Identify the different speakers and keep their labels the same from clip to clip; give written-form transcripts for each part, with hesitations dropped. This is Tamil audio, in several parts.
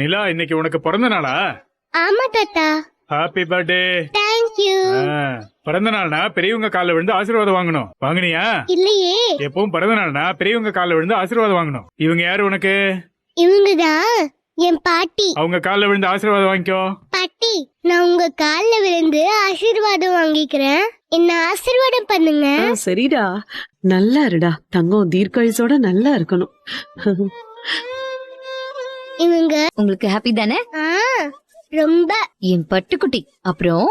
Speaker 1: நிலா, இன்னைக்கு உனக்கு பிறந்த நாளா?
Speaker 2: ஆமா தாத்தா.
Speaker 1: Happy birthday.
Speaker 2: Thank you.
Speaker 1: பிறந்த நாள்னா பெரியவங்க கால்ல விழுந்து ஆசீர்வாதம் வாங்கணும். வாங்குனியா?
Speaker 2: இல்லையே.
Speaker 1: எப்பவும் பிறந்த நாள்னா பெரியவங்க கால்ல விழுந்து ஆசீர்வாதம் வாங்கணும். இவங்க யாரு உனக்கு?
Speaker 2: இவங்கதான் என் பாட்டி.
Speaker 1: அவங்க கால்ல விழுந்து ஆசீர்வாதம் வாங்கிக்கோ.
Speaker 2: பாட்டி, நான் உங்க கால்ல விழுந்து ஆசீர்வாதம் வாங்கிக்கிறேன். என்ன ஆசீர்வாதம் பண்ணுங்க.
Speaker 3: சரிடா, நல்லா இருடா தங்கம், தீர்க்காயுசோட நல்லா இருக்கணும்.
Speaker 2: இவங்க
Speaker 4: உங்களுக்கு ஹாப்பி தானே?
Speaker 2: ரொம்ப.
Speaker 4: என் பட்டுக்குட்டி. அப்புறம்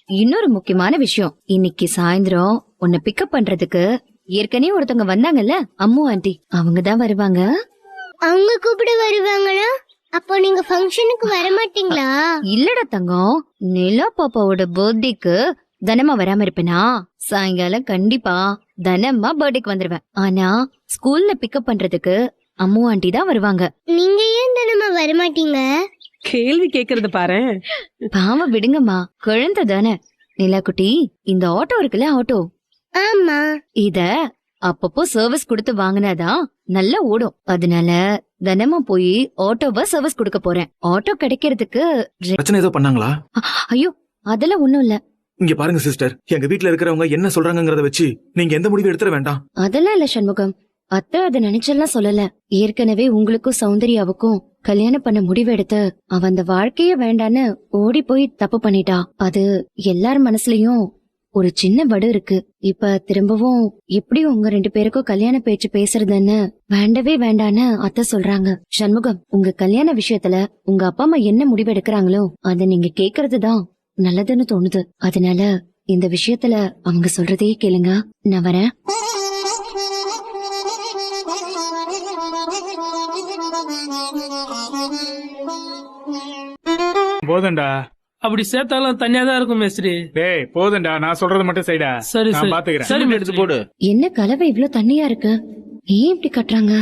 Speaker 4: இன்னொரு முக்கியமான விஷயம், இன்னைக்கு சாயந்தரம் உன்னை பிக்கப் பண்றதுக்கு ஏற்கனவே ஒருத்தவங்க வந்தாங்கல்ல, அம்மு ஆண்டி, அவங்க தான் வருவாங்க.
Speaker 2: அவங்க கூப்பிட வருவாங்களா? அப்போ நீங்க ஃபங்க்ஷனுக்கு வர மாட்டீங்களா?
Speaker 4: இல்லடா தங்கம், நிலா பாப்பாவோட பர்த்டேக்கு தனமா வராம இருப்பேனா? சாயங்காலம் கண்டிப்பா தனமா பர்த்டேக்கு வந்துருவேன். ஆனா ஸ்கூல்ல பிக்கப் பண்றதுக்கு அம்மு ஆண்டி தான் வருவாங்க.
Speaker 2: நீங்க ஏன் தினமா வர மாட்டீங்க?
Speaker 3: கேள்வி கேக்குறது பாரு.
Speaker 4: பாவம் விடுங்கம்மா, குழந்தை தானே. நிலா குட்டி, இந்த ஆட்டோ இருக்குல்ல, ஆட்டோ,
Speaker 2: ஆமா,
Speaker 4: இத அப்பப்போ சர்வீஸ் கொடுத்து வாங்கினாதான் நல்லா ஓடும். அதனால தினமும் போய் ஆட்டோவை சர்வீஸ் கொடுக்க போறேன். ஆட்டோ கிடைக்கிறதுக்கு
Speaker 5: பிரச்சனை ஏதோ பண்ணாங்களா?
Speaker 4: ஐயோ, அதெல்லாம் ஒண்ணும் இல்ல.
Speaker 5: இங்க பாருங்க சிஸ்டர், எங்க வீட்ல இருக்கிறவங்க என்ன சொல்றாங்கங்கறத வச்சு நீங்க எந்த முடிவு எடுத்துற வேண்டாம்.
Speaker 4: அதெல்லாம் இல்ல சண்முகம், அத்தை அதை நினைச்செல்லாம் சொல்லல. ஏற்கனவே உங்களுக்கும் சௌந்தர்யாவுக்கும் கல்யாணம் பண்ண முடிவெடுத்து அவ அந்த வாழ்க்கைய வேண்டான்னு ஓடி போய் தப்பு பண்ணிட்டா. அது எல்லார் மனசுலயும் ஒரு சின்ன வடு இருக்கு. இப்ப திரும்பவும் எப்படி உங்க 2 பேருக்கும் கல்யாண பேச்சு பேசுறதுன்னு வேண்டவே வேண்டான்னு அத்தை சொல்றாங்க. சண்முகம், உங்க கல்யாண விஷயத்துல உங்க அப்பா அம்மா என்ன முடிவெடுக்கிறாங்களோ அதை நீங்க கேக்குறதுதான் நல்லதுன்னு தோணுது. அதனால இந்த விஷயத்துல அவங்க சொல்றதே கேளுங்க. நான் வரேன்.
Speaker 1: போதண்டா.
Speaker 6: அப்படி சேர்த்தாலும் தனியா தான் இருக்கும் மேஸ்திரி.
Speaker 1: டேய் போதண்டா, நான் சொல்றது மட்டும் செய்டா.
Speaker 6: சரி
Speaker 1: நான்
Speaker 6: சரி
Speaker 1: பாத்துக்கிறேன்.
Speaker 6: சரி
Speaker 5: எடுத்து போடு.
Speaker 4: என்ன கலவை இவ்ளோ தண்ணியா இருக்கு? ஏன் இப்படி கட்டுறாங்க?